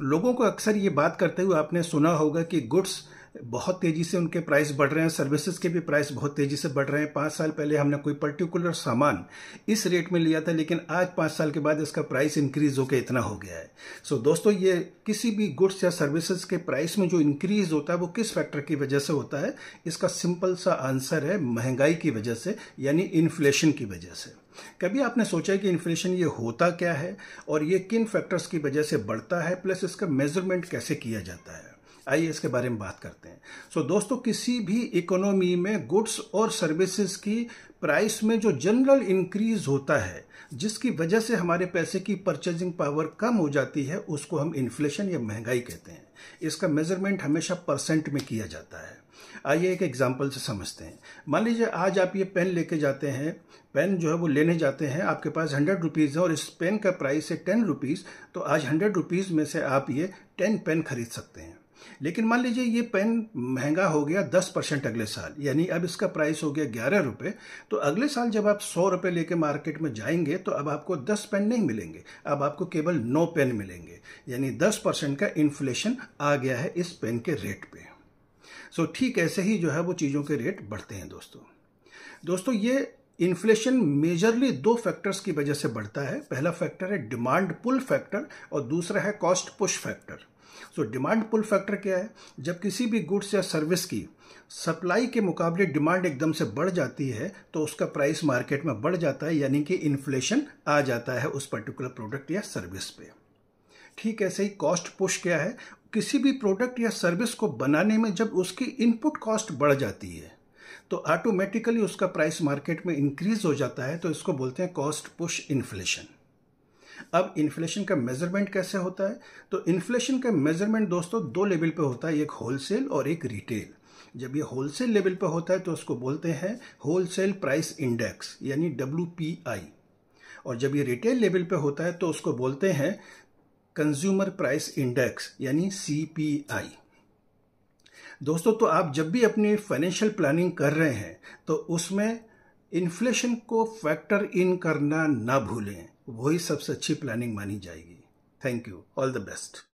लोगों को अक्सर ये बात करते हुए आपने सुना होगा कि गुड्स बहुत तेजी से उनके प्राइस बढ़ रहे हैं, सर्विसेज के भी प्राइस बहुत तेजी से बढ़ रहे हैं। 5 साल पहले हमने कोई पर्टिकुलर सामान इस रेट में लिया था, लेकिन आज 5 साल के बाद इसका प्राइस इंक्रीज होकर इतना हो गया है। सो दोस्तों, ये किसी भी गुड्स या सर्विसेज के प्राइस में जो इंक्रीज होता है वो किस फैक्टर की वजह से होता है? इसका सिंपल सा आंसर है महंगाई की वजह से, यानी इन्फ्लेशन की वजह से। कभी आपने सोचा कि इन्फ्लेशन ये होता क्या है और ये किन फैक्टर्स की वजह से बढ़ता है, प्लस इसका मेजरमेंट कैसे किया जाता है? आइए इसके बारे में बात करते हैं। दोस्तों, किसी भी इकोनॉमी में गुड्स और सर्विसेज की प्राइस में जो जनरल इंक्रीज होता है, जिसकी वजह से हमारे पैसे की परचेजिंग पावर कम हो जाती है, उसको हम इन्फ्लेशन या महंगाई कहते हैं। इसका मेजरमेंट हमेशा परसेंट में किया जाता है। आइए एक एग्जांपल से समझते हैं। मान लीजिए आज आप ये पेन लेके जाते हैं, पेन जो है वो लेने जाते हैं, आपके पास 100 रुपीज़ है और इस पेन का प्राइस है 10 रुपीज़। तो आज 100 रुपीज़ में से आप ये 10 पेन खरीद सकते हैं। लेकिन मान लीजिए ये पेन महंगा हो गया 10% अगले साल, यानी अब इसका प्राइस हो गया 11 रुपये। तो अगले साल जब आप 100 रुपये लेके मार्केट में जाएंगे तो अब आपको 10 पेन नहीं मिलेंगे, अब आपको केवल 9 पेन मिलेंगे, यानी 10% का इन्फ्लेशन आ गया है इस पेन के रेट पे। ठीक ऐसे ही जो है वो चीज़ों के रेट बढ़ते हैं दोस्तों। ये इन्फ्लेशन मेजरली 2 फैक्टर्स की वजह से बढ़ता है। पहला फैक्टर है डिमांड पुल फैक्टर और दूसरा है cost push factor. Demand pull factor क्या है? जब किसी भी गुड्स या सर्विस की सप्लाई के मुकाबले डिमांड एकदम से बढ़ जाती है तो उसका प्राइस मार्केट में बढ़ जाता है, यानी कि इन्फ्लेशन आ जाता है उस पर्टिकुलर प्रोडक्ट या सर्विस पे। ठीक ऐसे ही कॉस्ट पुश क्या है? किसी भी प्रोडक्ट या सर्विस को बनाने में जब उसकी इनपुट कॉस्ट बढ़ जाती है तो ऑटोमेटिकली उसका प्राइस मार्केट में इंक्रीज हो जाता है, तो इसको बोलते हैं कॉस्ट पुश इन्फ्लेशन। अब इन्फ्लेशन का मेजरमेंट कैसे होता है? तो इन्फ्लेशन का मेजरमेंट दोस्तों 2 लेवल पे होता है, एक होलसेल और एक रिटेल। जब ये होलसेल लेवल पे होता है तो उसको बोलते हैं होलसेल प्राइस इंडेक्स, यानी WPI। और जब ये रिटेल लेवल पे होता है तो उसको बोलते हैं कंज्यूमर प्राइस इंडेक्स, यानी CPI। दोस्तों, तो आप जब भी अपनी फाइनेंशियल प्लानिंग कर रहे हैं तो उसमें इन्फ्लेशन को फैक्टर इन करना ना भूलें, वही सबसे अच्छी प्लानिंग मानी जाएगी। Thank you, all the best.